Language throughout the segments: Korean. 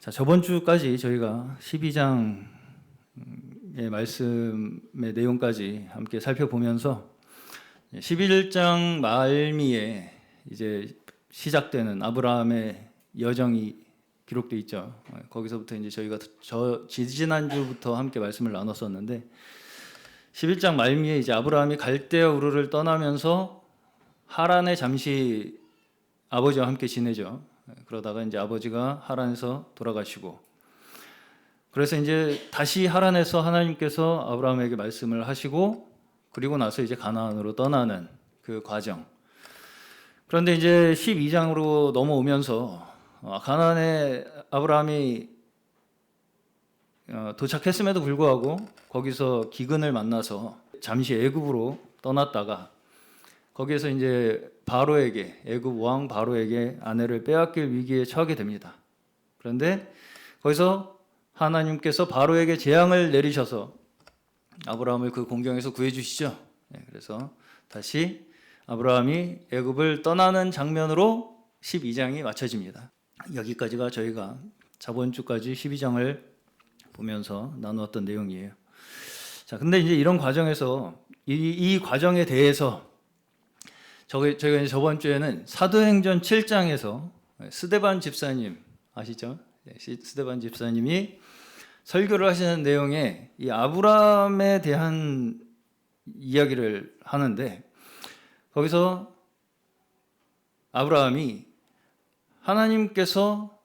자, 저번 주까지 저희가 12장의 말씀의 내용까지 함께 살펴보면서 11장 말미에 이제 시작되는 아브라함의 여정이 기록되어 있죠. 거기서부터 이제 저희가 지지난주부터 함께 말씀을 나눴었는데 11장 말미에 이제 아브라함이 갈대아 우르를 떠나면서 하란에 잠시 아버지와 함께 지내죠. 그러다가 이제 아버지가 하란에서 돌아가시고, 그래서 이제 다시 하란에서 하나님께서 아브라함에게 말씀을 하시고, 그리고 나서 이제 가나안으로 떠나는 그 과정. 그런데 이제 12장으로 넘어오면서 가나안에 아브라함이 도착했음에도 불구하고 거기서 기근을 만나서 잠시 애굽으로 떠났다가 거기에서 이제 바로에게, 애굽 왕 바로에게 아내를 빼앗길 위기에 처하게 됩니다. 그런데 거기서 하나님께서 바로에게 재앙을 내리셔서 아브라함을 그 공경에서 구해 주시죠. 그래서 다시 아브라함이 애굽을 떠나는 장면으로 12장이 맞춰집니다. 여기까지가 저희가 저번 주까지 12장을 보면서 나누었던 내용이에요. 자, 근데 이제 이런 과정에서 이 과정에 대해서 저희가 이제 저번 주에는 사도행전 7장에서 스데반 집사님 아시죠? 스데반 집사님이 설교를 하시는 내용에 이 아브라함에 대한 이야기를 하는데, 거기서 아브라함이 하나님께서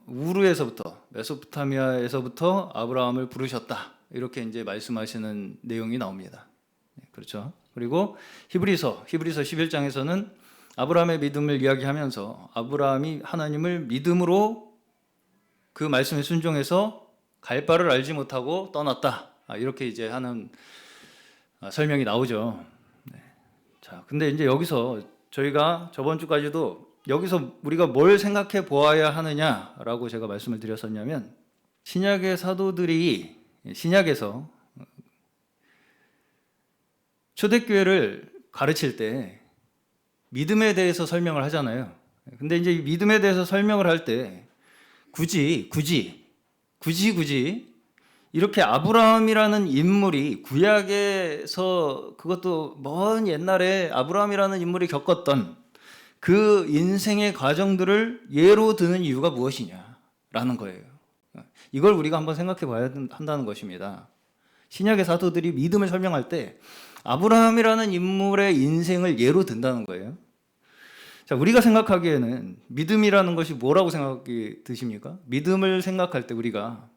우르에서부터 메소포타미아에서부터 아브라함을 부르셨다, 이렇게 이제 말씀하시는 내용이 나옵니다. 그렇죠? 그리고 히브리서 11장에서는 아브라함의 믿음을 이야기하면서 아브라함이 하나님을 믿음으로 그 말씀에 순종해서 갈 바를 알지 못하고 떠났다, 이렇게 이제 하는 설명이 나오죠. 자, 근데 이제 여기서 저희가 저번 주까지도 여기서 우리가 뭘 생각해 보아야 하느냐라고 제가 말씀을 드렸었냐면, 신약의 사도들이 신약에서 초대교회를 가르칠 때 믿음에 대해서 설명을 하잖아요. 근데 이제 믿음에 대해서 설명을 할 때 굳이 이렇게 아브라함이라는 인물이 구약에서, 그것도 먼 옛날에 아브라함이라는 인물이 겪었던 그 인생의 과정들을 예로 드는 이유가 무엇이냐라는 거예요. 이걸 우리가 한번 생각해 봐야 한다는 것입니다. 신약의 사도들이 믿음을 설명할 때 아브라함이라는 인물의 인생을 예로 든다는 거예요. 자, 우리가 생각하기에는 믿음이라는 것이 뭐라고 생각이 드십니까? 믿음을 생각할 때 우리가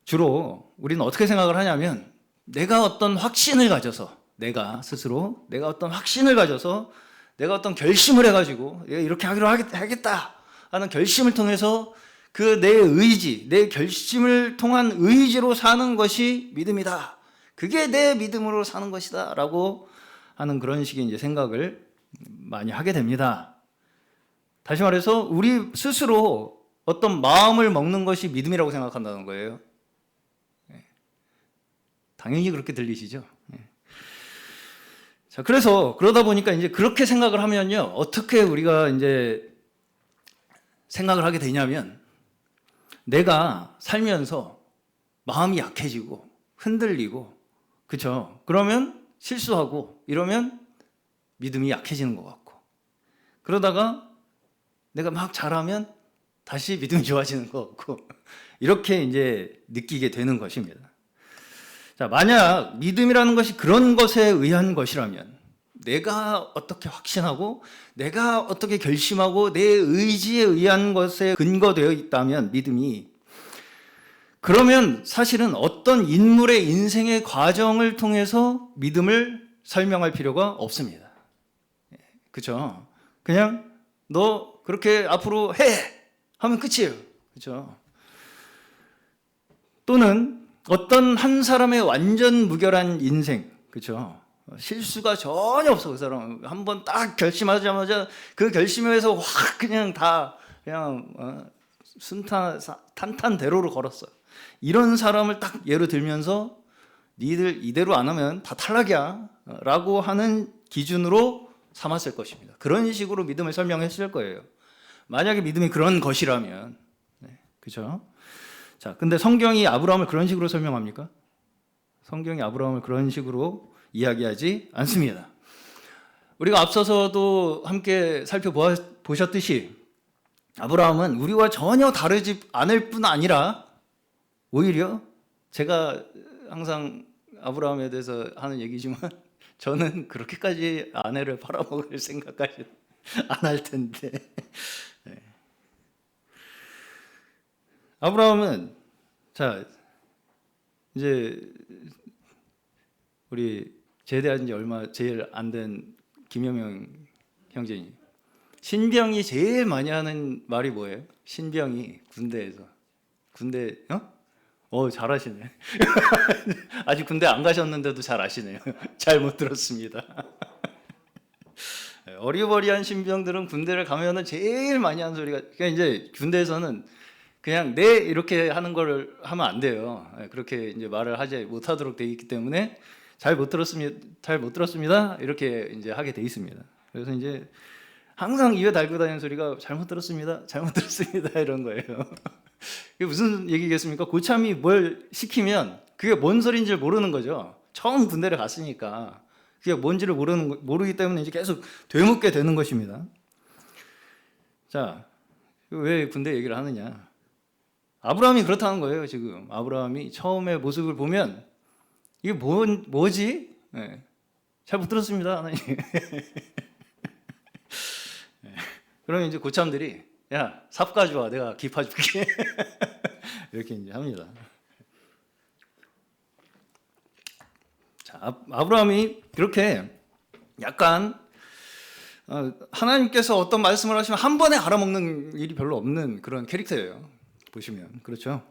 주로 우리는 어떻게 생각을 하냐면, 내가 어떤 확신을 가져서, 내가 스스로 내가 어떤 확신을 가져서 내가 어떤 결심을 해가지고 내가 이렇게 하기로 하겠다 하는 결심을 통해서 그 내 의지, 내 결심을 통한 의지로 사는 것이 믿음이다, 그게 내 믿음으로 사는 것이다 라고 하는 그런 식의 이제 생각을 많이 하게 됩니다. 다시 말해서 우리 스스로 어떤 마음을 먹는 것이 믿음이라고 생각한다는 거예요. 당연히 그렇게 들리시죠? 자, 그래서 그러다 보니까 이제 그렇게 생각을 하면요, 어떻게 우리가 이제 생각을 하게 되냐면, 내가 살면서 마음이 약해지고 흔들리고, 그렇죠? 그러면 실수하고 이러면 믿음이 약해지는 것 같고, 그러다가 내가 막 잘하면 다시 믿음이 좋아지는 것 같고, 이렇게 이제 느끼게 되는 것입니다. 자, 만약 믿음이라는 것이 그런 것에 의한 것이라면, 내가 어떻게 확신하고 내가 어떻게 결심하고 내 의지에 의한 것에 근거되어 있다면 믿음이, 그러면 사실은 어떤 인물의 인생의 과정을 통해서 믿음을 설명할 필요가 없습니다. 그렇죠? 그냥 너 그렇게 앞으로 해 하면 끝이에요. 그렇죠? 또는 어떤 한 사람의 완전 무결한 인생, 그렇죠? 실수가 전혀 없어. 그 사람 한번 딱 결심하자마자 그 결심에 의해서 확 그냥 다 그냥 탄탄대로로 걸었어. 이런 사람을 딱 예로 들면서 니들 이대로 안 하면 다 탈락이야 라고 하는 기준으로 삼았을 것입니다. 그런 식으로 믿음을 설명했을 거예요. 만약에 믿음이 그런 것이라면. 그렇죠? 자, 근데 성경이 아브라함을 그런 식으로 설명합니까? 성경이 아브라함을 그런 식으로 이야기하지 않습니다. 우리가 앞서서도 함께 살펴보셨듯이 아브라함은 우리와 전혀 다르지 않을 뿐 아니라 오히려 제가 항상 아브라함에 대해서 하는 얘기지만 저는 그렇게까지 아내를 팔아먹을 생각까지 안 할 텐데. 네. 아브라함은 자 이제 우리 제대한 지 얼마 제일 안 된 김영명 형제님, 신병이 제일 많이 하는 말이 뭐예요? 신병이 군대에서 잘하시네. 아직 군대 안 가셨는데도 잘 아시네요. 잘못 들었습니다. 어리버리한 신병들은 군대를 가면은 제일 많이 하는 소리가, 그러니까 이제 군대에서는 그냥 네 이렇게 하는 걸 하면 안 돼요. 그렇게 이제 말을 하지 못하도록 돼 있기 때문에 잘 못 들었습니다. 이렇게 이제 하게 돼 있습니다. 그래서 이제 항상 입에 달고 다니는 소리가 잘못 들었습니다. 이런 거예요. 이게 무슨 얘기겠습니까? 고참이 뭘 시키면 그게 뭔 소리인지 모르는 거죠. 처음 군대를 갔으니까 그게 뭔지를 모르기 때문에 이제 계속 되묻게 되는 것입니다. 자, 왜 군대 얘기를 하느냐? 아브라함이 그렇다는 거예요. 지금 아브라함이 처음의 모습을 보면 이게 뭐지? 네. 잘 못 들었습니다, 하나님. 네. 그러면 이제 고참들이 야, 삽 가져와, 내가 기파 줄게. 이렇게 이제 합니다. 자, 아브라함이 그렇게 약간 하나님께서 어떤 말씀을 하시면 한 번에 알아먹는 일이 별로 없는 그런 캐릭터예요. 보시면 그렇죠.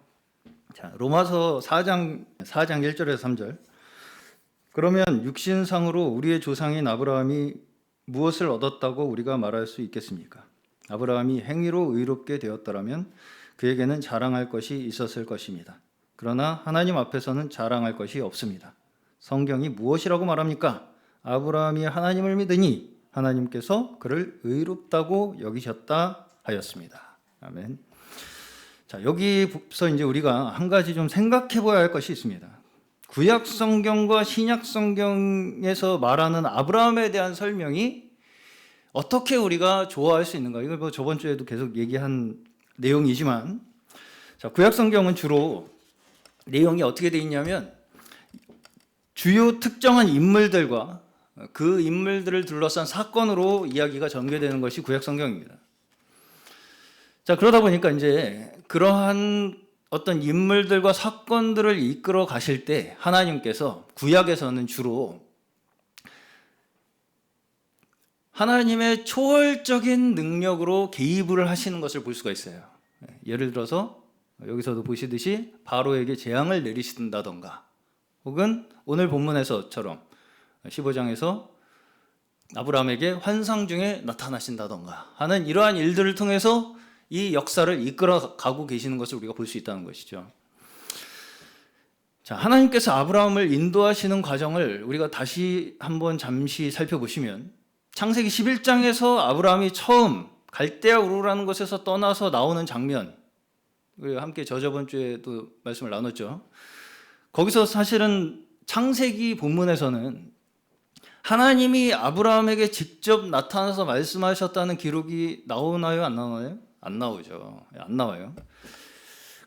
자, 로마서 4장 1절에서 3절. 그러면 육신상으로 우리의 조상인 아브라함이 무엇을 얻었다고 우리가 말할 수 있겠습니까? 아브라함이 행위로 의롭게 되었더라면 그에게는 자랑할 것이 있었을 것입니다. 그러나 하나님 앞에서는 자랑할 것이 없습니다. 성경이 무엇이라고 말합니까? 아브라함이 하나님을 믿으니 하나님께서 그를 의롭다고 여기셨다 하였습니다. 아멘. 자, 여기서 이제 우리가 한 가지 좀 생각해 봐야 할 것이 있습니다. 구약 성경과 신약 성경에서 말하는 아브라함에 대한 설명이 어떻게 우리가 좋아할 수 있는가? 이거 뭐 저번 주에도 계속 얘기한 내용이지만, 자, 구약 성경은 주로 내용이 어떻게 돼 있냐면 주요 특정한 인물들과 그 인물들을 둘러싼 사건으로 이야기가 전개되는 것이 구약 성경입니다. 자, 그러다 보니까 이제 그러한 어떤 인물들과 사건들을 이끌어 가실 때 하나님께서 구약에서는 주로 하나님의 초월적인 능력으로 개입을 하시는 것을 볼 수가 있어요. 예를 들어서 여기서도 보시듯이 바로에게 재앙을 내리신다던가, 혹은 오늘 본문에서처럼 15장에서 아브라함에게 환상 중에 나타나신다던가 하는 이러한 일들을 통해서 이 역사를 이끌어 가고 계시는 것을 우리가 볼 수 있다는 것이죠. 자, 하나님께서 아브라함을 인도하시는 과정을 우리가 다시 한번 잠시 살펴보시면 창세기 11장에서 아브라함이 처음 갈대아 우르라는 곳에서 떠나서 나오는 장면, 우리가 함께 저번 주에도 말씀을 나눴죠. 거기서 사실은 창세기 본문에서는 하나님이 아브라함에게 직접 나타나서 말씀하셨다는 기록이 나오나요? 안 나오나요? 안 나오죠. 안 나와요.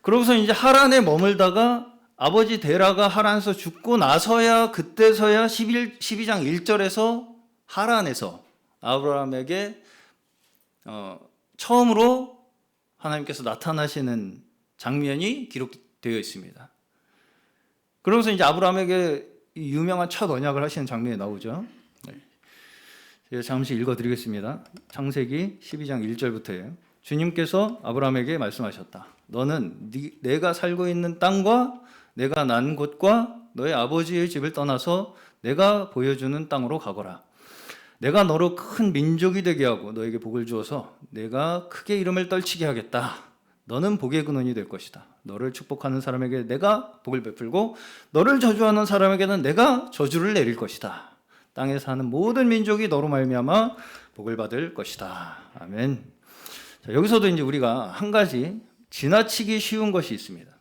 그러고서 이제 하란에 머물다가 아버지 데라가 하란에서 죽고 나서야, 그때서야 12장 1절에서 하란에서 아브라함에게 처음으로 하나님께서 나타나시는 장면이 기록되어 있습니다. 그러면서 이제 아브라함에게 유명한 첫 언약을 하시는 장면이 나오죠. 제가 잠시 읽어드리겠습니다. 창세기 12장 1절부터예요. 주님께서 아브라함에게 말씀하셨다. 너는 내가 살고 있는 땅과 내가 난 곳과 너의 아버지의 집을 떠나서 내가 보여주는 땅으로 가거라. 내가 너로 큰 민족이 되게 하고 너에게 복을 주어서 내가 크게 이름을 떨치게 하겠다. 너는 복의 근원이 될 것이다. 너를 축복하는 사람에게 내가 복을 베풀고 너를 저주하는 사람에게는 내가 저주를 내릴 것이다. 땅에 사는 모든 민족이 너로 말미암아 복을 받을 것이다. 아멘. 자, 여기서도 이제 우리가 한 가지 지나치기 쉬운 것이 있습니다.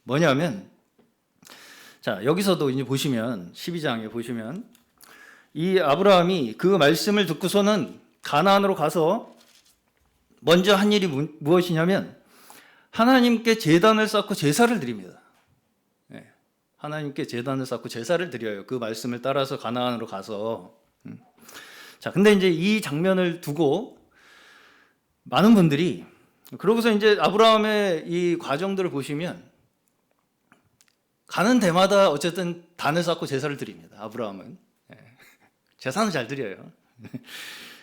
뭐냐면, 자, 여기서도 이제 보시면 12장에 보시면 이 아브라함이 그 말씀을 듣고서는 가나안으로 가서 먼저 한 일이 무엇이냐면 하나님께 제단을 쌓고 제사를 드립니다. 네, 하나님께 제단을 쌓고 제사를 드려요. 그 말씀을 따라서 가나안으로 가서. 자, 근데 이제 이 장면을 두고 많은 분들이, 그러고서 이제 아브라함의 이 과정들을 보시면 가는 데마다 어쨌든 단을 쌓고 제사를 드립니다. 아브라함은. 제사는 잘 드려요.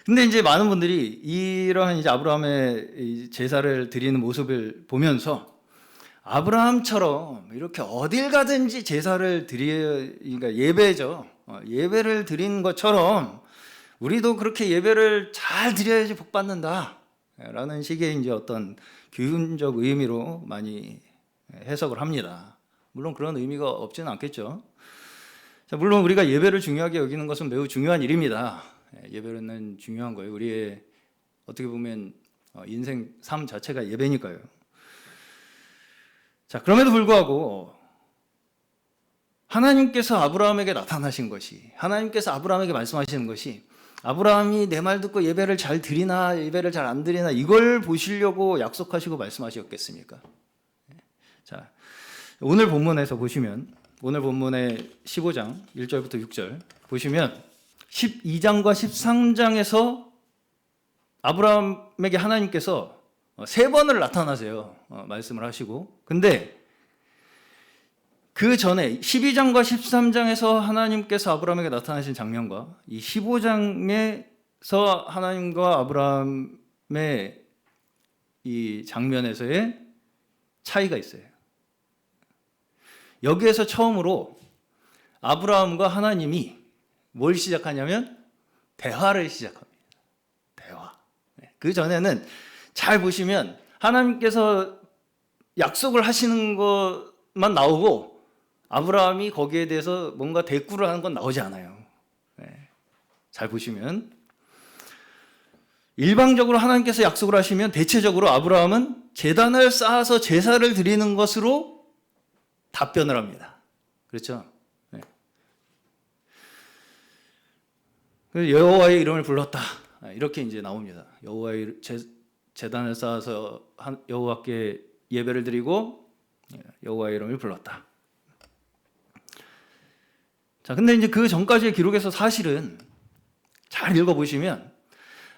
근데 이제 많은 분들이 이러한 이제 아브라함의 제사를 드리는 모습을 보면서 아브라함처럼 이렇게 어딜 가든지 제사를 그러니까 예배죠. 예배를 드린 것처럼 우리도 그렇게 예배를 잘 드려야지 복 받는다. 라는 식의 이제 어떤 교훈적 의미로 많이 해석을 합니다. 물론 그런 의미가 없지는 않겠죠. 자, 물론 우리가 예배를 중요하게 여기는 것은 매우 중요한 일입니다. 예배는 중요한 거예요. 우리의 어떻게 보면 인생 삶 자체가 예배니까요. 자, 그럼에도 불구하고 하나님께서 아브라함에게 나타나신 것이, 하나님께서 아브라함에게 말씀하시는 것이 아브라함이 내 말 듣고 예배를 잘 드리나 예배를 잘 안 드리나 이걸 보시려고 약속하시고 말씀하셨겠습니까? 자, 오늘 본문에서 보시면, 오늘 본문의 15장 1절부터 6절 보시면 12장과 13장에서 아브라함에게 하나님께서 3번을 나타나세요. 말씀을 하시고. 근데 그 전에 12장과 13장에서 하나님께서 아브라함에게 나타나신 장면과 이 15장에서 하나님과 아브라함의 이 장면에서의 차이가 있어요. 여기에서 처음으로 아브라함과 하나님이 뭘 시작하냐면 대화를 시작합니다. 대화. 그 전에는 잘 보시면 하나님께서 약속을 하시는 것만 나오고 아브라함이 거기에 대해서 뭔가 대꾸를 하는 건 나오지 않아요. 잘 보시면 일방적으로 하나님께서 약속을 하시면 대체적으로 아브라함은 제단을 쌓아서 제사를 드리는 것으로 답변을 합니다. 그렇죠? 그래서 여호와의 이름을 불렀다. 이렇게 이제 나옵니다. 여호와의 제단을 쌓아서 여호와께 예배를 드리고 여호와의 이름을 불렀다. 자, 근데 이제 그 전까지의 기록에서 사실은 잘 읽어보시면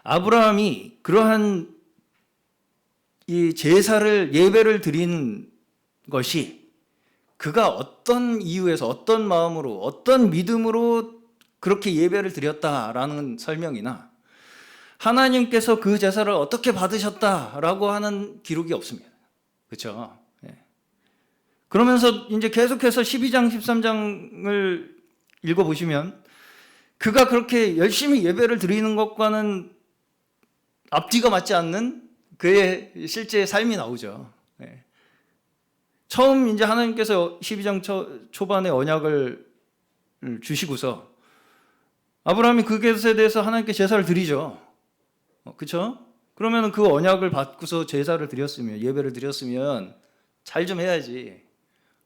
아브라함이 그러한 이 제사를 예배를 드린 것이 그가 어떤 이유에서 어떤 마음으로 어떤 믿음으로 그렇게 예배를 드렸다라는 설명이나 하나님께서 그 제사를 어떻게 받으셨다라고 하는 기록이 없습니다. 그렇죠? 그러면서 이제 계속해서 12장, 13장을 읽어보시면 그가 그렇게 열심히 예배를 드리는 것과는 앞뒤가 맞지 않는 그의 실제 삶이 나오죠. 처음 이제 하나님께서 12장 초반에 언약을 주시고서 아브라함이 그것에 대해서 하나님께 제사를 드리죠. 그렇죠? 그러면 그 언약을 받고서 제사를 드렸으면, 예배를 드렸으면 잘 좀 해야지.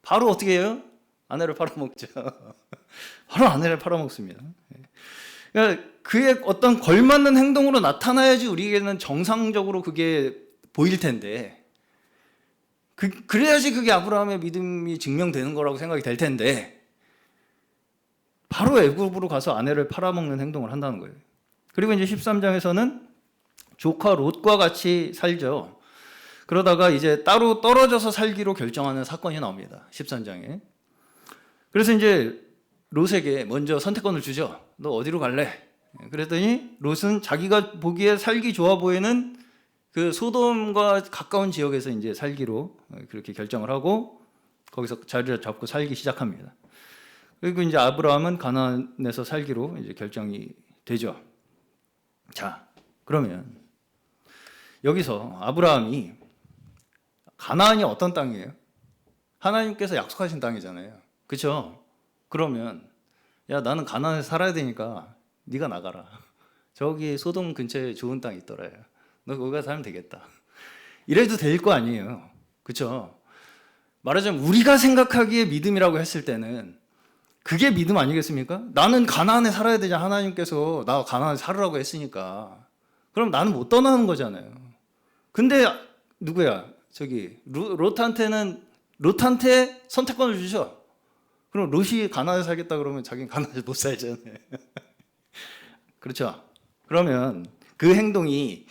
바로 어떻게 해요? 아내를 팔아먹죠. 바로 아내를 팔아먹습니다. 그러니까 그의 어떤 걸맞는 행동으로 나타나야지 우리에게는 정상적으로 그게 보일 텐데, 그래야지 그게 아브라함의 믿음이 증명되는 거라고 생각이 될 텐데, 바로 애굽으로 가서 아내를 팔아먹는 행동을 한다는 거예요. 그리고 이제 13장에서는 조카 롯과 같이 살죠. 그러다가 이제 따로 떨어져서 살기로 결정하는 사건이 나옵니다. 13장에. 그래서 이제 롯에게 먼저 선택권을 주죠. 너 어디로 갈래? 그랬더니 롯은 자기가 보기에 살기 좋아 보이는 그 소돔과 가까운 지역에서 이제 살기로 그렇게 결정을 하고 거기서 자리를 잡고 살기 시작합니다. 그리고 이제 아브라함은 가나안에서 살기로 이제 결정이 되죠. 자, 그러면 여기서 아브라함이 가나안이 어떤 땅이에요? 하나님께서 약속하신 땅이잖아요. 그렇죠? 그러면 야, 나는 가나안에서 살아야 되니까 네가 나가라. 저기 소돔 근처에 좋은 땅이 있더라. 너 거기 가서 살면 되겠다. 이래도 될 거 아니에요. 그렇죠? 말하자면 우리가 생각하기에 믿음이라고 했을 때는 그게 믿음 아니겠습니까? 나는 가나안에 살아야 되지, 하나님께서 나 가나안에 살으라고 했으니까. 그럼 나는 못 떠나는 거잖아요. 근데 누구야? 저기 롯한테 선택권을 주셔. 그럼 롯이 가나안에 살겠다 그러면 자기는 가나안에 못 살잖아요. 그렇죠? 그러면 그 행동이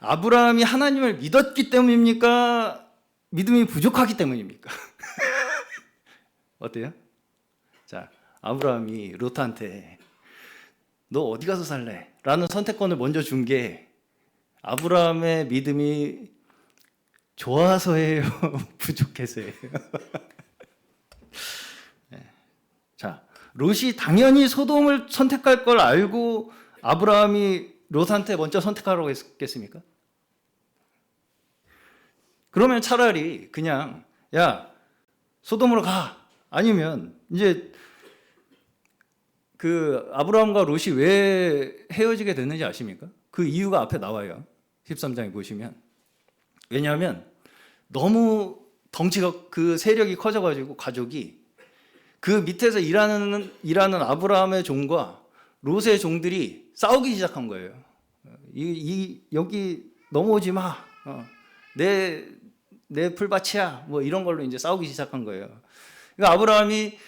아브라함이 하나님을 믿었기 때문입니까? 믿음이 부족하기 때문입니까? 어때요? 자, 아브라함이 롯한테 너 어디 가서 살래? 라는 선택권을 먼저 준 게 아브라함의 믿음이 좋아서예요? 부족해서예요? 네. 자, 롯이 당연히 소돔을 선택할 걸 알고 아브라함이 롯한테 먼저 선택하라고 했겠습니까? 그러면 차라리 그냥 야 소돔으로 가, 아니면 이제 그 아브라함과 롯이 왜 헤어지게 됐는지 아십니까? 그 이유가 앞에 나와요. 13장에 보시면. 왜냐하면 너무 덩치가 그 세력이 커져가지고 가족이 그 밑에서 일하는 아브라함의 종과 롯의 종들이 싸우기 시작한 거예요. 여기 넘어오지 마. 내 풀밭이야. 뭐 이런 걸로 이제 싸우기 시작한 거예요. 그러니까 아브라함이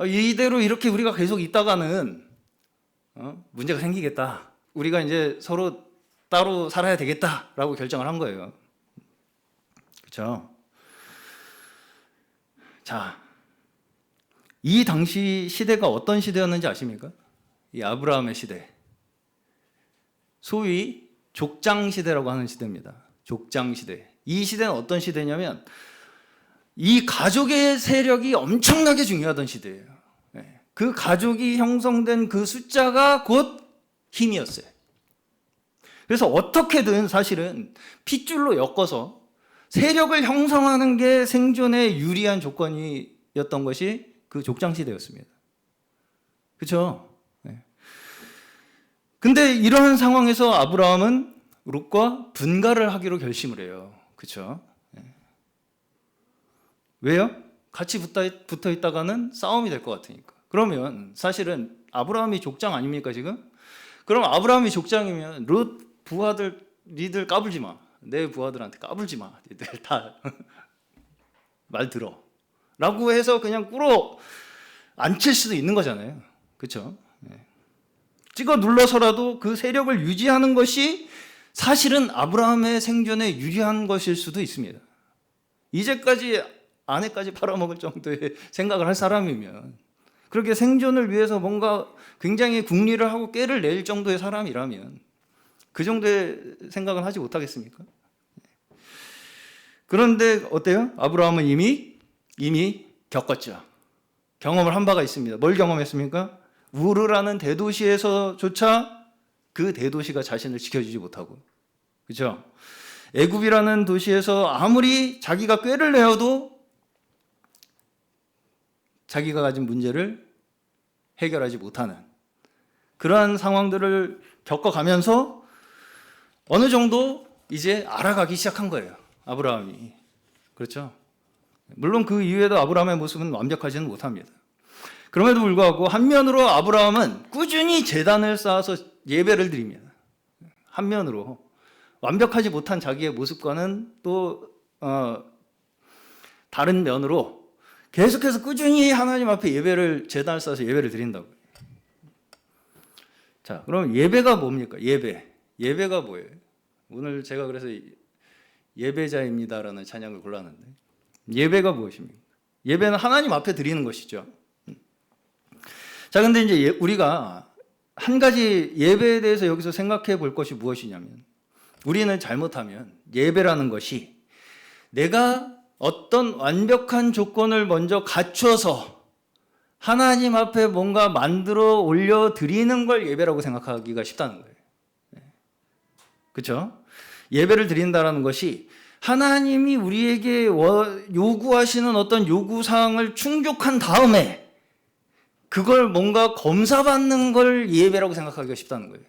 이대로 이렇게 우리가 계속 있다가는 문제가 생기겠다. 우리가 이제 서로 따로 살아야 되겠다라고 결정을 한 거예요. 그렇죠? 자, 이 당시 시대가 어떤 시대였는지 아십니까? 이 아브라함의 시대. 소위 족장 시대라고 하는 시대입니다. 족장 시대. 이 시대는 어떤 시대냐면 이 가족의 세력이 엄청나게 중요하던 시대예요. 그 가족이 형성된 그 숫자가 곧 힘이었어요. 그래서 어떻게든 사실은 핏줄로 엮어서 세력을 형성하는 게 생존에 유리한 조건이었던 것이 그 족장 시대였습니다. 그렇죠? 근데 이러한 상황에서 아브라함은 롯과 분가를 하기로 결심을 해요. 그렇죠? 왜요? 같이 붙어 있다가는 싸움이 될 것 같으니까. 그러면 사실은 아브라함이 족장 아닙니까 지금? 그럼 아브라함이 족장이면 롯 부하들 니들 까불지 마. 내 부하들한테 까불지 마. 니들 다 말 들어. 라고 해서 그냥 꿇어 앉힐 수도 있는 거잖아요. 그렇죠? 찍어 눌러서라도 그 세력을 유지하는 것이 사실은 아브라함의 생존에 유리한 것일 수도 있습니다. 이제까지 아내까지 팔아먹을 정도의 생각을 할 사람이면, 그렇게 생존을 위해서 뭔가 굉장히 궁리를 하고 깨를 낼 정도의 사람이라면 그 정도의 생각은 하지 못하겠습니까? 그런데 어때요? 아브라함은 이미 겪었죠. 경험을 한 바가 있습니다. 뭘 경험했습니까? 우르라는 대도시에서조차 그 대도시가 자신을 지켜주지 못하고, 그렇죠? 애굽이라는 도시에서 아무리 자기가 꾀를 내어도 자기가 가진 문제를 해결하지 못하는 그러한 상황들을 겪어가면서 어느 정도 이제 알아가기 시작한 거예요. 아브라함이. 그렇죠? 물론 그 이후에도 아브라함의 모습은 완벽하지는 못합니다. 그럼에도 불구하고 한면으로 아브라함은 꾸준히 제단을 쌓아서 예배를 드립니다. 한면으로 완벽하지 못한 자기의 모습과는 또 다른 면으로 계속해서 꾸준히 하나님 앞에 제단을 쌓아서 예배를 드린다고요. 자, 그럼 예배가 뭡니까? 예배가 뭐예요? 오늘 제가 그래서 예배자입니다라는 찬양을 골랐는데, 예배가 무엇입니까? 예배는 하나님 앞에 드리는 것이죠. 자, 근데 이제 우리가 한 가지 예배에 대해서 여기서 생각해 볼 것이 무엇이냐면, 우리는 잘못하면 예배라는 것이 내가 어떤 완벽한 조건을 먼저 갖춰서 하나님 앞에 뭔가 만들어 올려 드리는 걸 예배라고 생각하기가 쉽다는 거예요. 그렇죠? 예배를 드린다는 것이 하나님이 우리에게 요구하시는 어떤 요구사항을 충족한 다음에 그걸 뭔가 검사받는 걸 예배라고 생각하기가 쉽다는 거예요.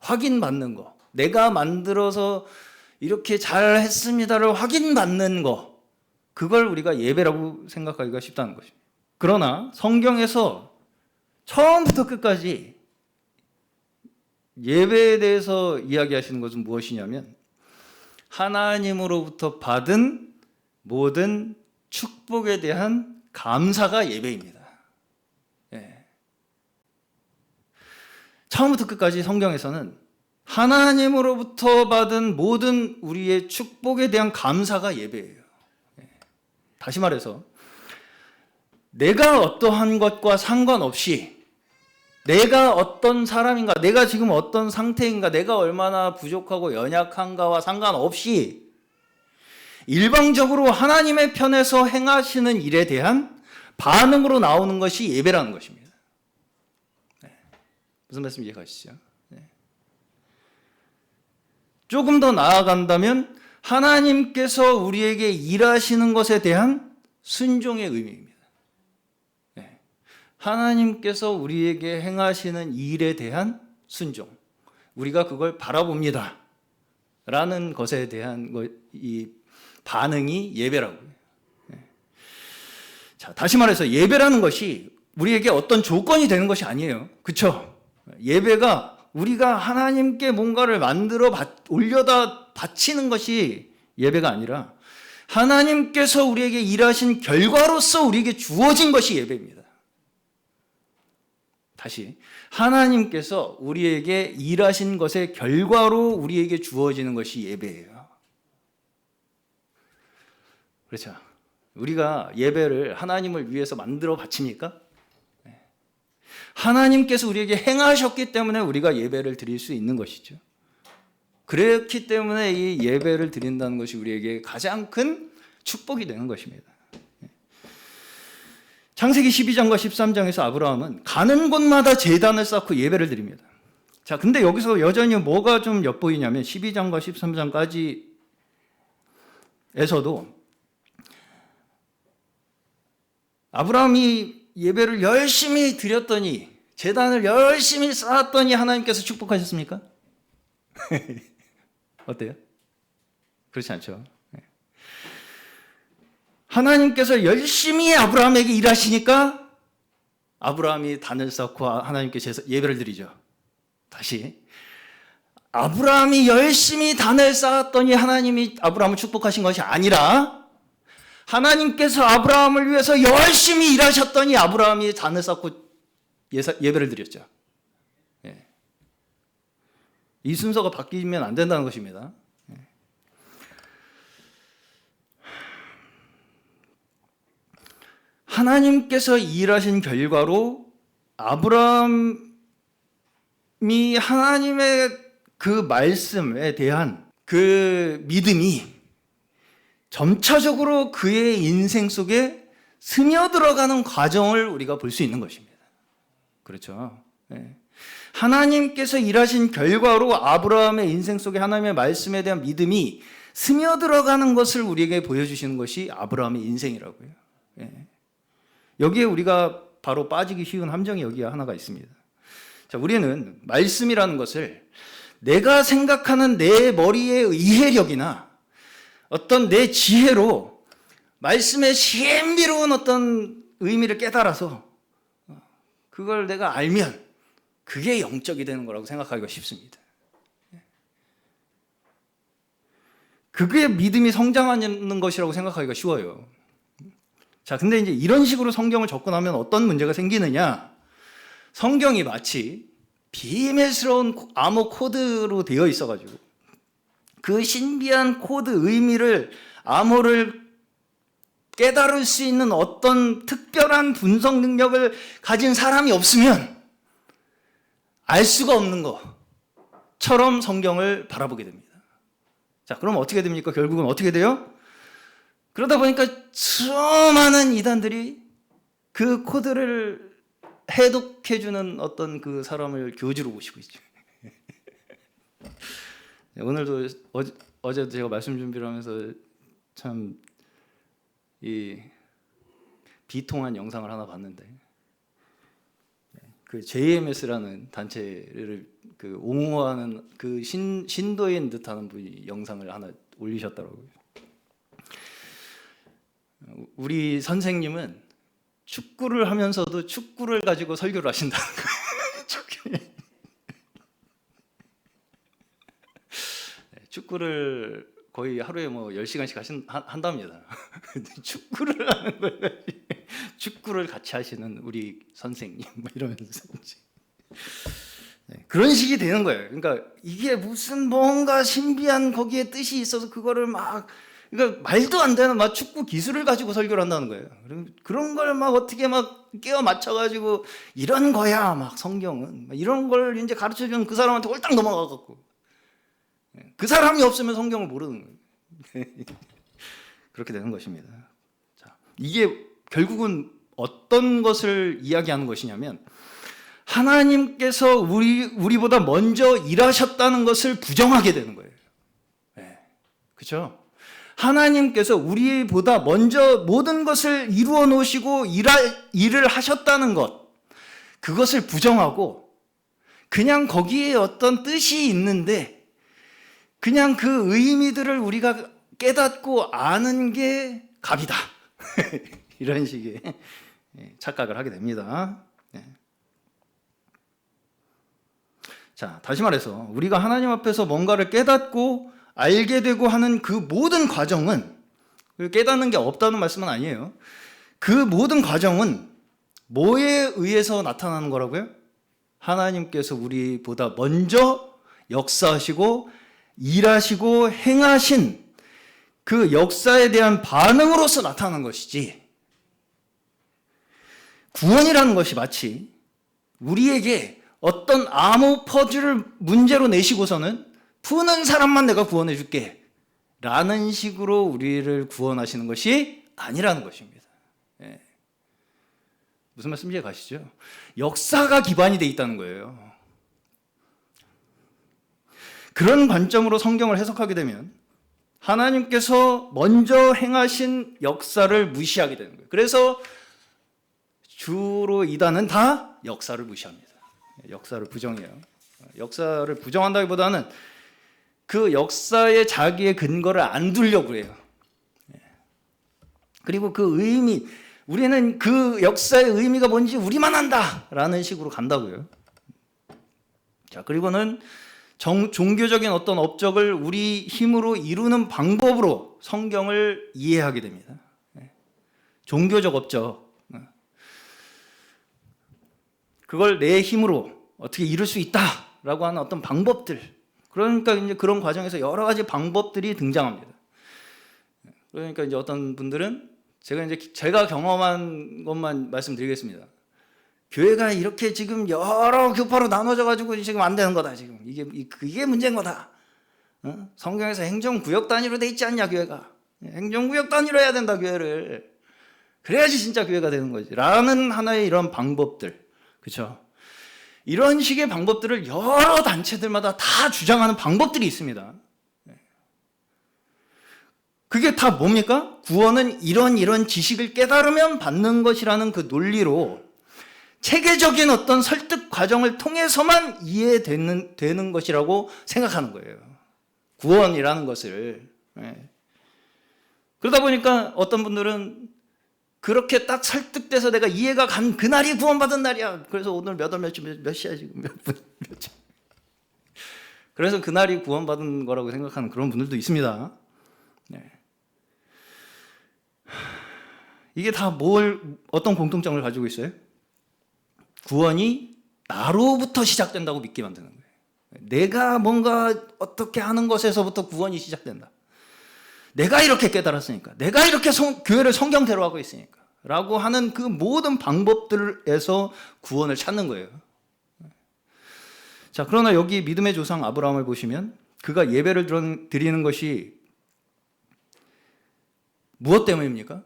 확인받는 거. 내가 만들어서 이렇게 잘 했습니다를 확인받는 거, 그걸 우리가 예배라고 생각하기가 쉽다는 것입니다. 그러나 성경에서 처음부터 끝까지 예배에 대해서 이야기하시는 것은 무엇이냐면 하나님으로부터 받은 모든 축복에 대한 감사가 예배입니다. 예. 처음부터 끝까지 성경에서는 하나님으로부터 받은 모든 우리의 축복에 대한 감사가 예배예요. 예. 다시 말해서 내가 어떠한 것과 상관없이 내가 어떤 사람인가, 내가 지금 어떤 상태인가, 내가 얼마나 부족하고 연약한가와 상관없이 일방적으로 하나님의 편에서 행하시는 일에 대한 반응으로 나오는 것이 예배라는 것입니다. 네. 무슨 말씀 이해가시죠? 네. 조금 더 나아간다면 하나님께서 우리에게 일하시는 것에 대한 순종의 의미입니다. 네. 하나님께서 우리에게 행하시는 일에 대한 순종, 우리가 그걸 바라봅니다 라는 것에 대한 이 반응이 예배라고요. 자, 다시 말해서 예배라는 것이 우리에게 어떤 조건이 되는 것이 아니에요. 그렇죠? 예배가 우리가 하나님께 뭔가를 만들어 올려다 바치는 것이 예배가 아니라 하나님께서 우리에게 일하신 결과로서 우리에게 주어진 것이 예배입니다. 다시, 하나님께서 우리에게 일하신 것의 결과로 우리에게 주어지는 것이 예배예요. 그렇죠. 우리가 예배를 하나님을 위해서 만들어 바칩니까? 하나님께서 우리에게 행하셨기 때문에 우리가 예배를 드릴 수 있는 것이죠. 그렇기 때문에 이 예배를 드린다는 것이 우리에게 가장 큰 축복이 되는 것입니다. 창세기 12장과 13장에서 아브라함은 가는 곳마다 제단을 쌓고 예배를 드립니다. 자, 근데 여기서 여전히 뭐가 좀 엿보이냐면 12장과 13장까지에서도 아브라함이 예배를 열심히 드렸더니, 제단을 열심히 쌓았더니 하나님께서 축복하셨습니까? 어때요? 그렇지 않죠. 하나님께서 열심히 아브라함에게 일하시니까 아브라함이 단을 쌓고 하나님께 예배를 드리죠. 다시, 아브라함이 열심히 단을 쌓았더니 하나님이 아브라함을 축복하신 것이 아니라 하나님께서 아브라함을 위해서 열심히 일하셨더니 아브라함이 단을 쌓고 예배를 드렸죠. 예. 이 순서가 바뀌면 안 된다는 것입니다. 예. 하나님께서 일하신 결과로 아브라함이 하나님의 그 말씀에 대한 그 믿음이 점차적으로 그의 인생 속에 스며들어가는 과정을 우리가 볼 수 있는 것입니다. 그렇죠. 네. 하나님께서 일하신 결과로 아브라함의 인생 속에 하나님의 말씀에 대한 믿음이 스며들어가는 것을 우리에게 보여주시는 것이 아브라함의 인생이라고요. 네. 여기에 우리가 바로 빠지기 쉬운 함정이 여기에 하나가 있습니다. 자, 우리는 말씀이라는 것을 내가 생각하는 내 머리의 이해력이나 어떤 내 지혜로 말씀의 신비로운 어떤 의미를 깨달아서 그걸 내가 알면 그게 영적이 되는 거라고 생각하기가 쉽습니다. 그게 믿음이 성장하는 것이라고 생각하기가 쉬워요. 자, 근데 이제 이런 식으로 성경을 접근하면 어떤 문제가 생기느냐? 성경이 마치 비밀스러운 암호 코드로 되어 있어가지고 그 신비한 코드 의미를, 암호를 깨달을 수 있는 어떤 특별한 분석 능력을 가진 사람이 없으면 알 수가 없는 것처럼 성경을 바라보게 됩니다. 자, 그럼 어떻게 됩니까? 결국은 어떻게 돼요? 그러다 보니까 수많은 이단들이 그 코드를 해독해주는 어떤 그 사람을 교주로 모시고 있죠. 오늘도 어제도 제가 말씀 준비를 하면서 참 이 비통한 영상을 하나 봤는데 그 JMS라는 단체를 그 옹호하는 그 신도인 듯하는 분이 영상을 하나 올리셨더라고요. 우리 선생님은 축구를 하면서도 축구를 가지고 설교를 하신다는 거예요. 축구를 거의 하루에 뭐 10시간씩 한답니다. 축구를 하는 거예요. 축구를 같이 하시는 우리 선생님 뭐 이러면서 그런 식이 되는 거예요. 그러니까 이게 무슨 뭔가 신비한 거기에 뜻이 있어서 그거를 막, 그러니까 말도 안 되는 막 축구 기술을 가지고 설교를 한다는 거예요. 그런 걸 막 어떻게 막 끼워 맞춰가지고 이런 거야 막 성경은 막 이런 걸 이제 가르쳐주면 그 사람한테 홀딱 넘어가갖고 그 사람이 없으면 성경을 모르는 거예요. 그렇게 되는 것입니다. 자, 이게 결국은 어떤 것을 이야기하는 것이냐면 하나님께서 우리보다 먼저 일하셨다는 것을 부정하게 되는 거예요. 네. 그렇죠? 하나님께서 우리보다 먼저 모든 것을 이루어 놓으시고 일을 하셨다는 것, 그것을 부정하고 그냥 거기에 어떤 뜻이 있는데 그냥 그 의미들을 우리가 깨닫고 아는 게 갑이다. 이런 식의 착각을 하게 됩니다. 자, 다시 말해서 우리가 하나님 앞에서 뭔가를 깨닫고 알게 되고 하는 그 모든 과정은, 깨닫는 게 없다는 말씀은 아니에요. 그 모든 과정은 뭐에 의해서 나타나는 거라고요? 하나님께서 우리보다 먼저 역사하시고 일하시고 행하신 그 역사에 대한 반응으로서 나타나는 것이지, 구원이라는 것이 마치 우리에게 어떤 암호 퍼즐을 문제로 내시고서는 푸는 사람만 내가 구원해 줄게 라는 식으로 우리를 구원하시는 것이 아니라는 것입니다. 예. 무슨 말씀인지 이해가시죠? 역사가 기반이 되어 있다는 거예요. 그런 관점으로 성경을 해석하게 되면 하나님께서 먼저 행하신 역사를 무시하게 되는 거예요. 그래서 주로 이단은 다 역사를 무시합니다. 역사를 부정해요. 역사를 부정한다기보다는 그 역사에 자기의 근거를 안 두려고 해요. 그리고 그 의미, 우리는 그 역사의 의미가 뭔지 우리만 안다라는 식으로 간다고요. 자, 그리고는 종교적인 어떤 업적을 우리 힘으로 이루는 방법으로 성경을 이해하게 됩니다. 종교적 업적, 그걸 내 힘으로 어떻게 이룰 수 있다라고 하는 어떤 방법들, 그러니까 이제 그런 과정에서 여러 가지 방법들이 등장합니다. 그러니까 이제 어떤 분들은 제가 경험한 것만 말씀드리겠습니다. 교회가 이렇게 지금 여러 교파로 나눠져 가지고 지금 안 되는 거다. 지금 이게 문제인 거다. 성경에서 행정구역 단위로 돼 있지 않냐, 교회가. 행정구역 단위로 해야 된다, 교회를. 그래야지 진짜 교회가 되는 거지. 라는 하나의 이런 방법들. 그렇죠? 이런 식의 방법들을 여러 단체들마다 다 주장하는 방법들이 있습니다. 그게 다 뭡니까? 구원은 이런 지식을 깨달으면 받는 것이라는 그 논리로 체계적인 어떤 설득 과정을 통해서만 이해되는 것이라고 생각하는 거예요. 구원이라는 것을. 그러다 보니까 어떤 분들은 그렇게 딱 설득돼서 내가 이해가 간 그날이 구원받은 날이야. 그래서 오늘 몇 시야 지금 몇 분, 몇 시. 그래서 그날이 구원받은 거라고 생각하는 그런 분들도 있습니다. 이게 다 어떤 공통점을 가지고 있어요? 구원이 나로부터 시작된다고 믿게 만드는 거예요. 내가 뭔가 어떻게 하는 것에서부터 구원이 시작된다. 내가 이렇게 깨달았으니까, 내가 이렇게 교회를 성경대로 하고 있으니까 라고 하는 그 모든 방법들에서 구원을 찾는 거예요. 자, 그러나 여기 믿음의 조상 아브라함을 보시면 그가 예배를 드리는 것이 무엇 때문입니까?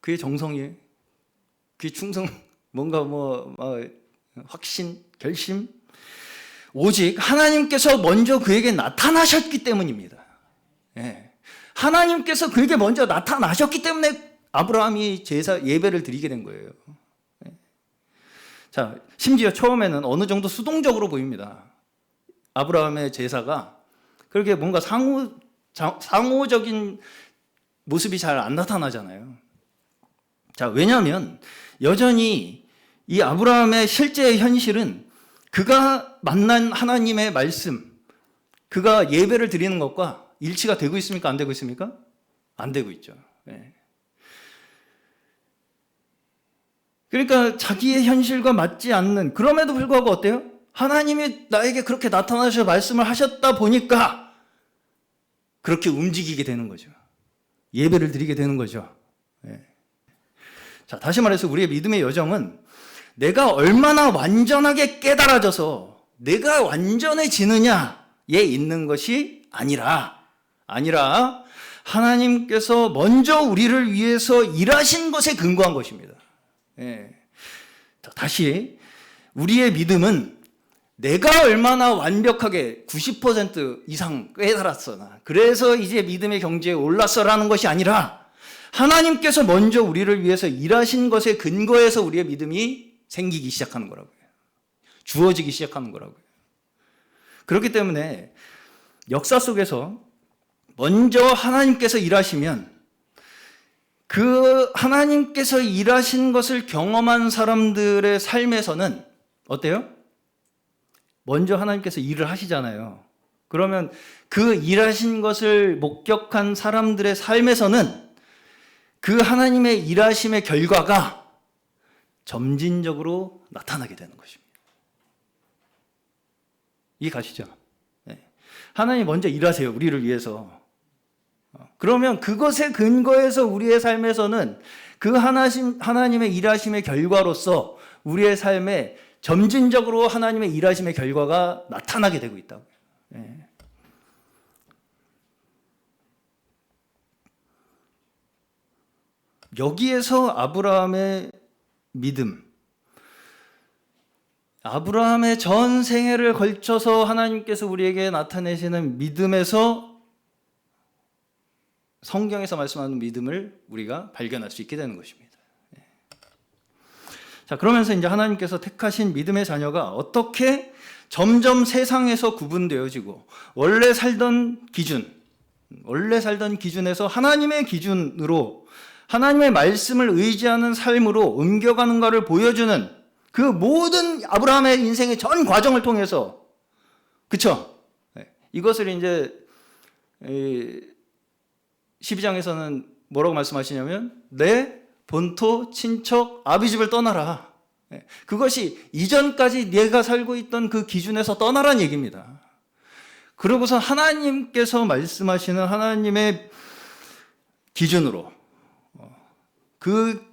그의 정성이에요. 그의 충성, 뭔가 확신, 결심, 오직 하나님께서 먼저 그에게 나타나셨기 때문입니다. 하나님께서 그에게 먼저 나타나셨기 때문에 아브라함이 예배를 드리게 된 거예요. 자, 심지어 처음에는 어느 정도 수동적으로 보입니다. 아브라함의 제사가 그렇게 뭔가 상호적인 모습이 잘 안 나타나잖아요. 자, 왜냐하면 여전히 이 아브라함의 실제 현실은 그가 만난 하나님의 말씀, 그가 예배를 드리는 것과 일치가 되고 있습니까? 안 되고 있습니까? 안 되고 있죠. 네. 그러니까 자기의 현실과 맞지 않는, 그럼에도 불구하고 어때요? 하나님이 나에게 그렇게 나타나셔서 말씀을 하셨다 보니까 그렇게 움직이게 되는 거죠. 예배를 드리게 되는 거죠. 네. 자, 다시 말해서 우리의 믿음의 여정은 내가 얼마나 완전하게 깨달아져서 내가 완전해지느냐에 있는 것이 아니라 하나님께서 먼저 우리를 위해서 일하신 것에 근거한 것입니다. 예. 다시 우리의 믿음은 내가 얼마나 완벽하게 90% 이상 깨달았어 그래서 이제 믿음의 경지에 올랐어라는 것이 아니라 하나님께서 먼저 우리를 위해서 일하신 것에 근거해서 우리의 믿음이 생기기 시작하는 거라고요. 주어지기 시작하는 거라고요. 그렇기 때문에 역사 속에서 먼저 하나님께서 일하시면 그 하나님께서 일하신 것을 경험한 사람들의 삶에서는 어때요? 먼저 하나님께서 일을 하시잖아요. 그러면 그 일하신 것을 목격한 사람들의 삶에서는 그 하나님의 일하심의 결과가 점진적으로 나타나게 되는 것입니다. 이해 가시죠? 네. 하나님 먼저 일하세요. 우리를 위해서. 그러면 그것에 근거해서 우리의 삶에서는 그 하나님의 일하심의 결과로서 우리의 삶에 점진적으로 하나님의 일하심의 결과가 나타나게 되고 있다고요. 네. 여기에서 아브라함의 믿음, 아브라함의 전 생애를 걸쳐서 하나님께서 우리에게 나타내시는 믿음에서 성경에서 말씀하는 믿음을 우리가 발견할 수 있게 되는 것입니다. 자, 그러면서 이제 하나님께서 택하신 믿음의 자녀가 어떻게 점점 세상에서 구분되어지고 원래 살던 기준에서 하나님의 기준으로 하나님의 말씀을 의지하는 삶으로 옮겨가는가를 보여주는 그 모든 아브라함의 인생의 전 과정을 통해서, 그쵸? 이것을 이제 12장에서는 뭐라고 말씀하시냐면 내 본토, 친척, 아비 집을 떠나라. 그것이 이전까지 내가 살고 있던 그 기준에서 떠나라는 얘기입니다. 그러고서 하나님께서 말씀하시는 하나님의 기준으로 그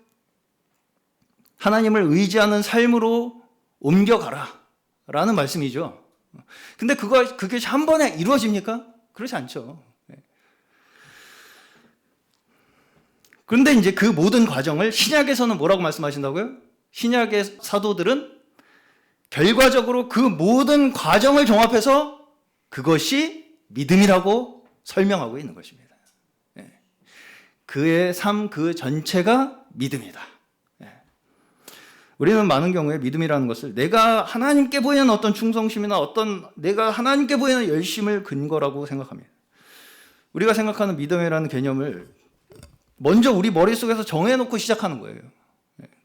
하나님을 의지하는 삶으로 옮겨가라 라는 말씀이죠. 근데 그게 한 번에 이루어집니까? 그렇지 않죠. 그런데 이제 그 모든 과정을 신약에서는 뭐라고 말씀하신다고요? 신약의 사도들은 결과적으로 그 모든 과정을 종합해서 그것이 믿음이라고 설명하고 있는 것입니다. 그의 삶 그 전체가 믿음이다. 우리는 많은 경우에 믿음이라는 것을 내가 하나님께 보이는 어떤 충성심이나 내가 하나님께 보이는 열심을 근거라고 생각합니다. 우리가 생각하는 믿음이라는 개념을 먼저 우리 머릿속에서 정해놓고 시작하는 거예요.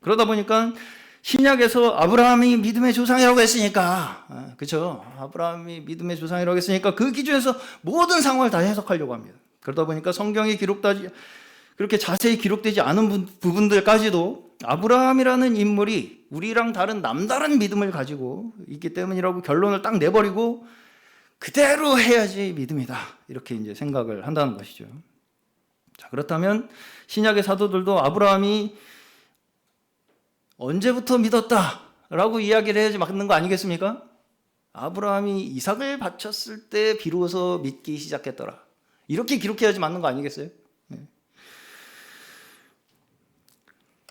그러다 보니까 신약에서 아브라함이 믿음의 조상이라고 했으니까, 그렇죠? 아브라함이 믿음의 조상이라고 했으니까 그 기준에서 모든 상황을 다 해석하려고 합니다. 그러다 보니까 성경이 그렇게 자세히 기록되지 않은 부분들까지도 아브라함이라는 인물이 우리랑 남다른 믿음을 가지고 있기 때문이라고 결론을 딱 내버리고 그대로 해야지 믿음이다. 이렇게 이제 생각을 한다는 것이죠. 자, 그렇다면 신약의 사도들도 아브라함이 언제부터 믿었다라고 이야기를 해야지 맞는 거 아니겠습니까? 아브라함이 이삭을 바쳤을 때 비로소 믿기 시작했더라. 이렇게 기록해야지 맞는 거 아니겠어요?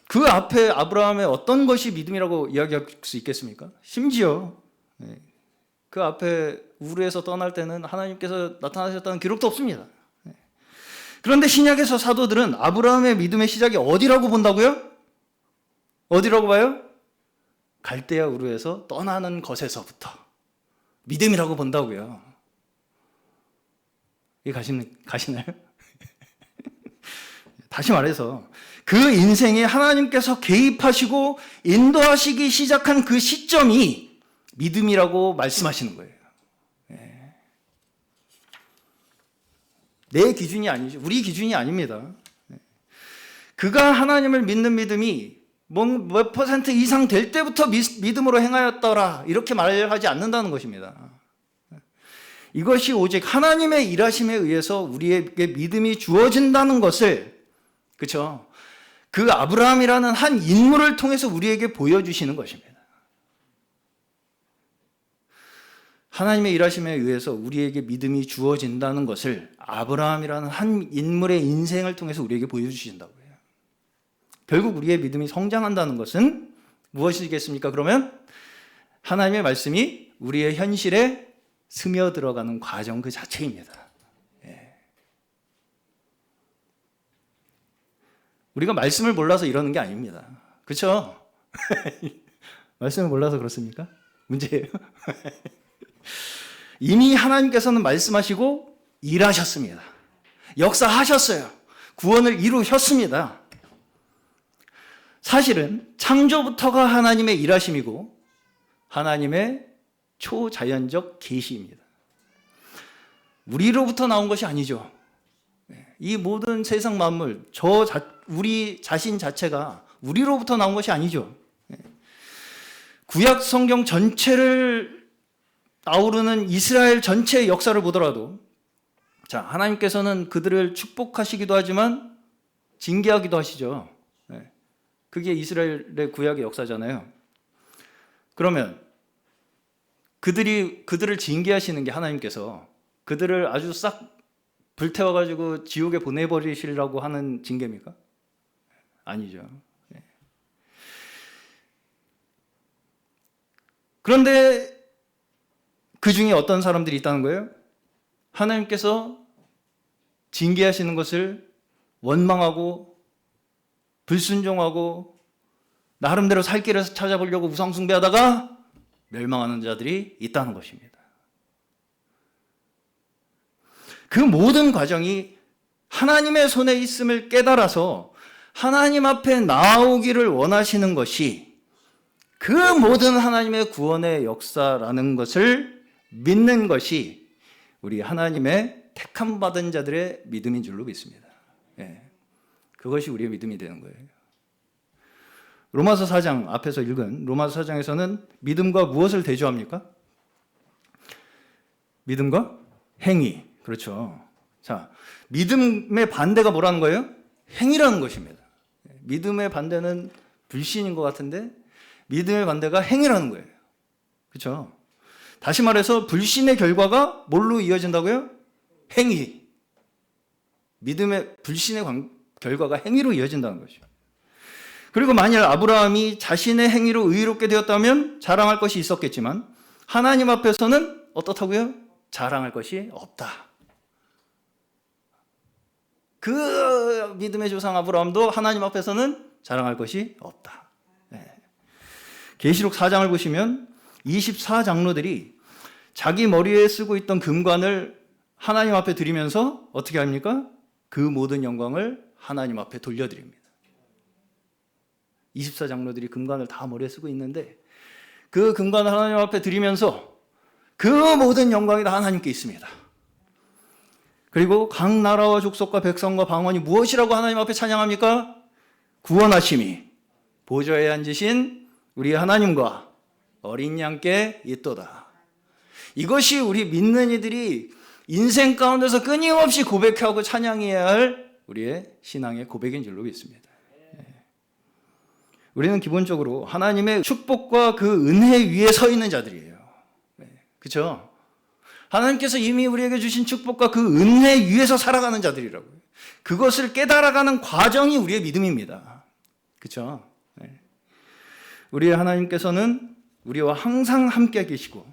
그 앞에 아브라함의 어떤 것이 믿음이라고 이야기할 수 있겠습니까? 심지어 그 앞에 우르에서 떠날 때는 하나님께서 나타나셨다는 기록도 없습니다. 그런데 신약에서 사도들은 아브라함의 믿음의 시작이 어디라고 본다고요? 어디라고 봐요? 갈대아 우르에서 떠나는 것에서부터 믿음이라고 본다고요. 이게 가시나요? 다시 말해서 그 인생에 하나님께서 개입하시고 인도하시기 시작한 그 시점이 믿음이라고 말씀하시는 거예요. 내 기준이 아니죠. 우리 기준이 아닙니다. 그가 하나님을 믿는 믿음이 몇 퍼센트 이상 될 때부터 믿음으로 행하였더라 이렇게 말하지 않는다는 것입니다. 이것이 오직 하나님의 일하심에 의해서 우리에게 믿음이 주어진다는 것을, 그렇죠? 그 아브라함이라는 한 인물을 통해서 우리에게 보여주시는 것입니다. 하나님의 일하심에 의해서 우리에게 믿음이 주어진다는 것을 아브라함이라는 한 인물의 인생을 통해서 우리에게 보여주신다고 해요. 결국 우리의 믿음이 성장한다는 것은 무엇이겠습니까? 그러면 하나님의 말씀이 우리의 현실에 스며들어가는 과정 그 자체입니다. 우리가 말씀을 몰라서 이러는 게 아닙니다. 그렇죠? 말씀을 몰라서 그렇습니까? 문제예요. 이미 하나님께서는 말씀하시고 일하셨습니다. 역사하셨어요. 구원을 이루셨습니다. 사실은 창조부터가 하나님의 일하심이고 하나님의 초자연적 계시입니다. 우리로부터 나온 것이 아니죠. 이 모든 세상 만물, 우리 자신 자체가 우리로부터 나온 것이 아니죠. 구약 성경 전체를 아우르는 이스라엘 전체의 역사를 보더라도, 자, 하나님께서는 그들을 축복하시기도 하지만 징계하기도 하시죠. 그게 이스라엘의 구약의 역사잖아요. 그러면 그들을 징계하시는 게 하나님께서 그들을 아주 싹 불태워가지고 지옥에 보내버리시려고 하는 징계입니까? 아니죠. 그런데 그 중에 어떤 사람들이 있다는 거예요? 하나님께서 징계하시는 것을 원망하고 불순종하고 나름대로 살 길을 찾아보려고 우상숭배하다가 멸망하는 자들이 있다는 것입니다. 그 모든 과정이 하나님의 손에 있음을 깨달아서 하나님 앞에 나오기를 원하시는 것이 그 모든 하나님의 구원의 역사라는 것을 믿는 것이 우리 하나님의 택함 받은 자들의 믿음인 줄로 믿습니다. 그것이 우리의 믿음이 되는 거예요. 로마서 4장 앞에서 읽은 로마서 4장에서는 믿음과 무엇을 대조합니까? 믿음과 행위. 그렇죠. 자, 믿음의 반대가 뭐라는 거예요? 행위라는 것입니다. 믿음의 반대는 불신인 것 같은데 믿음의 반대가 행위라는 거예요. 그렇죠. 다시 말해서 불신의 결과가 뭘로 이어진다고요? 행위. 불신의 결과가 행위로 이어진다는 것이죠. 그리고 만일 아브라함이 자신의 행위로 의롭게 되었다면 자랑할 것이 있었겠지만 하나님 앞에서는 어떻다고요? 자랑할 것이 없다. 그 믿음의 조상 아브라함도 하나님 앞에서는 자랑할 것이 없다. 계시록 4장을 보시면 24장로들이 자기 머리에 쓰고 있던 금관을 하나님 앞에 드리면서 어떻게 합니까? 그 모든 영광을 하나님 앞에 돌려드립니다. 24장로들이 금관을 다 머리에 쓰고 있는데 그 금관을 하나님 앞에 드리면서 그 모든 영광이 다 하나님께 있습니다. 그리고 각 나라와 족속과 백성과 방언이 무엇이라고 하나님 앞에 찬양합니까? 구원하심이 보좌에 앉으신 우리 하나님과 어린 양께 있도다. 이것이 우리 믿는 이들이 인생 가운데서 끊임없이 고백하고 찬양해야 할 우리의 신앙의 고백인 줄로 믿습니다. 우리는 기본적으로 하나님의 축복과 그 은혜 위에 서 있는 자들이에요. 그렇죠? 하나님께서 이미 우리에게 주신 축복과 그 은혜 위에서 살아가는 자들이라고요. 그것을 깨달아가는 과정이 우리의 믿음입니다. 그렇죠? 우리의 하나님께서는 우리와 항상 함께 계시고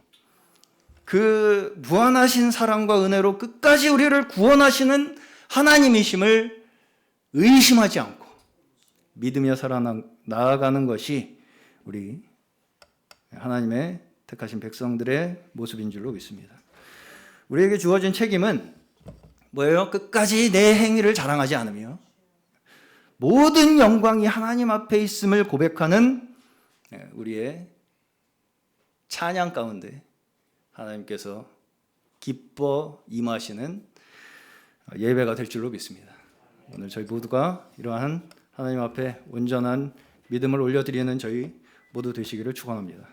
그 무한하신 사랑과 은혜로 끝까지 우리를 구원하시는 하나님이심을 의심하지 않고 믿으며 살아나가는 것이 우리 하나님의 택하신 백성들의 모습인 줄로 믿습니다. 우리에게 주어진 책임은 뭐예요? 끝까지 내 행위를 자랑하지 않으며 모든 영광이 하나님 앞에 있음을 고백하는 우리의 찬양 가운데 하나님께서 기뻐 임하시는 예배가 될 줄로 믿습니다. 오늘 저희 모두가 이러한 하나님 앞에 온전한 믿음을 올려드리는 저희 모두 되시기를 축원합니다.